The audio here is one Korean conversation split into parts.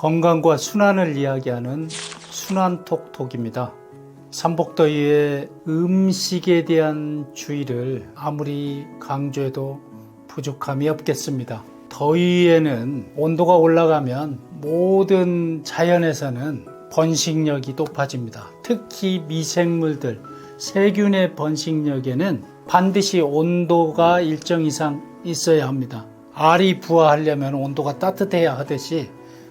건강과 순환을 이야기하는 순환톡톡입니다. 삼복더위에 음식에 대한 주의를 아무리 강조해도 부족함이 없겠습니다. 더위에는 온도가 올라가면 모든 자연에서는 번식력이 높아집니다. 특히 미생물들, 세균의 번식력에는 반드시 온도가 일정 이상 있어야 합니다. 알이 부화하려면 온도가 따뜻해야 하듯이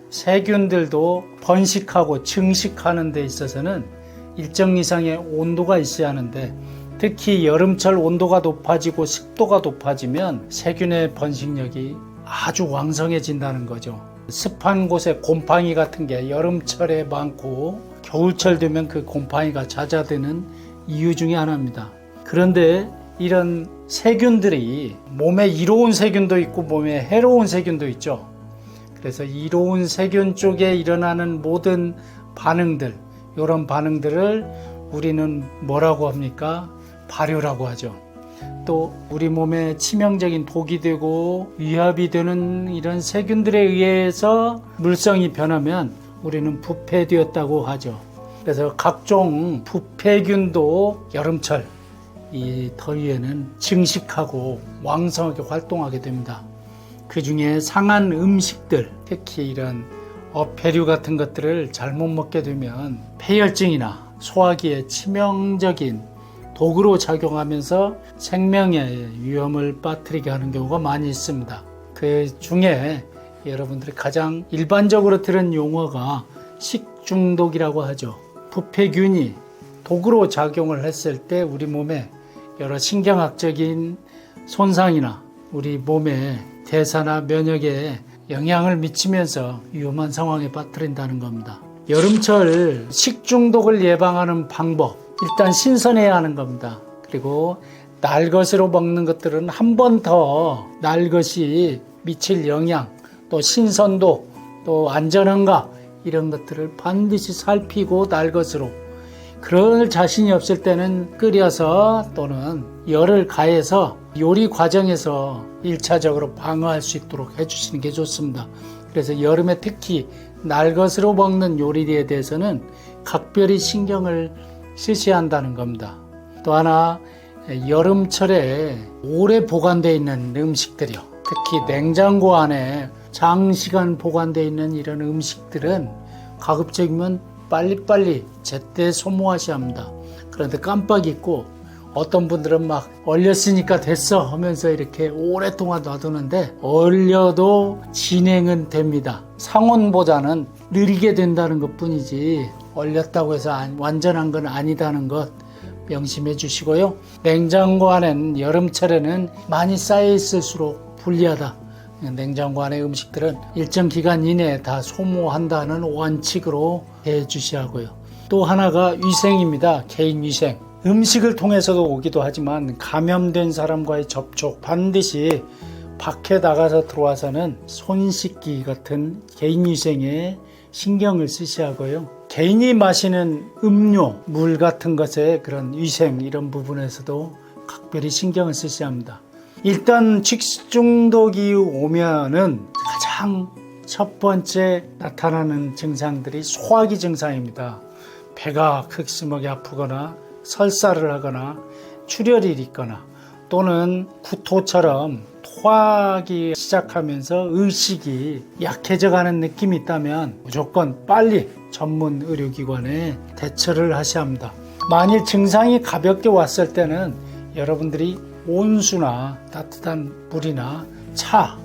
세균들도 번식하고 증식하는 데 있어서는 일정 이상의 온도가 있어야 하는데, 특히 여름철 온도가 높아지고 습도가 높아지면 세균의 번식력이 아주 왕성해진다는 거죠. 습한 곳에 곰팡이 같은 게 여름철에 많고 겨울철 되면 그 곰팡이가 잦아드는 이유 중에 하나입니다. 그런데 이런 세균들이 몸에 이로운 세균도 있고 몸에 해로운 세균도 있죠. 그래서 이로운 세균 쪽에 일어나는 모든 반응들, 이런 반응들을 우리는 뭐라고 합니까? 발효라고 하죠. 또 우리 몸에 치명적인 독이 되고 위압이 되는 이런 세균들에 의해서 물성이 변하면 우리는 부패되었다고 하죠. 그래서 각종 부패균도 여름철 이 더위에는 증식하고 왕성하게 활동하게 됩니다. 그 중에 상한 음식들, 특히 이런 어패류 같은 것들을 잘못 먹게 되면 폐혈증이나 소화기에 치명적인 독으로 작용하면서 생명의 위험을 빠뜨리게 하는 경우가 많이 있습니다. 그 중에 여러분들이 가장 일반적으로 들은 용어가 식중독이라고 하죠. 부패균이 독으로 작용을 했을 때 우리 몸에 여러 신경학적인 손상이나 우리 몸의 대사나 면역에 영향을 미치면서 위험한 상황에 빠뜨린다는 겁니다. 여름철 식중독을 예방하는 방법, 일단 신선해야 하는 겁니다. 그리고 날것으로 먹는 것들은 한 번 더 날것이 미칠 영향, 또 신선도, 또 안전한가 이런 것들을 반드시 살피고 날것으로, 그럴 자신이 없을 때는 끓여서 또는 열을 가해서 요리 과정에서 1차적으로 방어할 수 있도록 해주시는 게 좋습니다. 그래서 여름에 특히 날것으로 먹는 요리에 대해서는 각별히 신경을 쓰셔야 한다는 겁니다. 또 하나, 여름철에 오래 보관되어 있는 음식들이요. 특히 냉장고 안에 장시간 보관되어 있는 이런 음식들은 가급적이면 빨리빨리 제때 소모하셔야 합니다. 그런데 깜빡 잊고 어떤 분들은 막 얼렸으니까 됐어 하면서 이렇게 오랫동안 놔두는데 얼려도 진행은 됩니다. 상온보다는 느리게 된다는 것 뿐이지 얼렸다고 해서 완전한 건 아니다는 것 명심해 주시고요. 냉장고 안엔 여름철에는 많이 쌓여 있을수록 불리하다. 냉장고 안의 음식들은 일정 기간 이내에 다 소모한다는 원칙으로 해 주셔야 하고요. 또 하나가 위생입니다. 개인 위생. 음식을 통해서도 오기도 하지만 감염된 사람과의 접촉, 반드시 밖에 나가서 들어와서는 손 씻기 같은 개인 위생에 신경을 쓰셔야 하고요. 개인이 마시는 음료, 물 같은 것의 그런 위생, 이런 부분에서도 각별히 신경을 쓰셔야 합니다. 일단 식중독이 오면은 가장 첫 번째 나타나는 증상들이 소화기 증상입니다. 배가 극심하게 아프거나 설사를 하거나 출혈이 있거나 또는 구토처럼 토하기 시작하면서 의식이 약해져가는 느낌이 있다면 무조건 빨리 전문 의료기관에 대처를 하셔야 합니다. 만일 증상이 가볍게 왔을 때는 여러분들이 온수나 따뜻한 물이나 차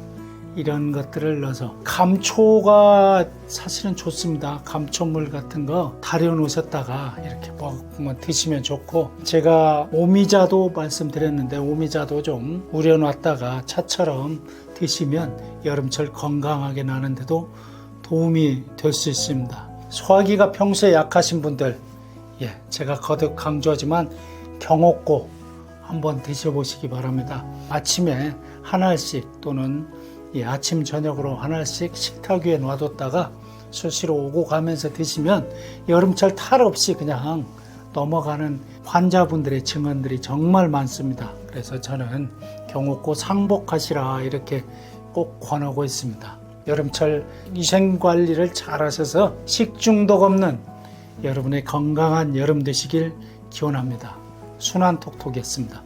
이런 것들을 넣어서, 감초가 사실은 좋습니다. 감초물 같은 거 다려 놓으셨다가 이렇게 먹으면 드시면 좋고, 제가 오미자도 말씀드렸는데 오미자도 좀 우려 놨다가 차처럼 드시면 여름철 건강하게 나는데도 도움이 될 수 있습니다. 소화기가 평소에 약하신 분들, 제가 거듭 강조하지만 경옥고 한번 드셔보시기 바랍니다. 아침에 한 알씩 또는 아침 저녁으로 한 알씩 식탁 위에 놔뒀다가 수시로 오고 가면서 드시면 여름철 탈 없이 그냥 넘어가는 환자분들의 증언들이 정말 많습니다. 그래서 저는 경옥고 상복하시라 이렇게 꼭 권하고 있습니다. 여름철 위생관리를 잘 하셔서 식중독 없는 여러분의 건강한 여름 되시길 기원합니다. 순환톡톡이었습니다.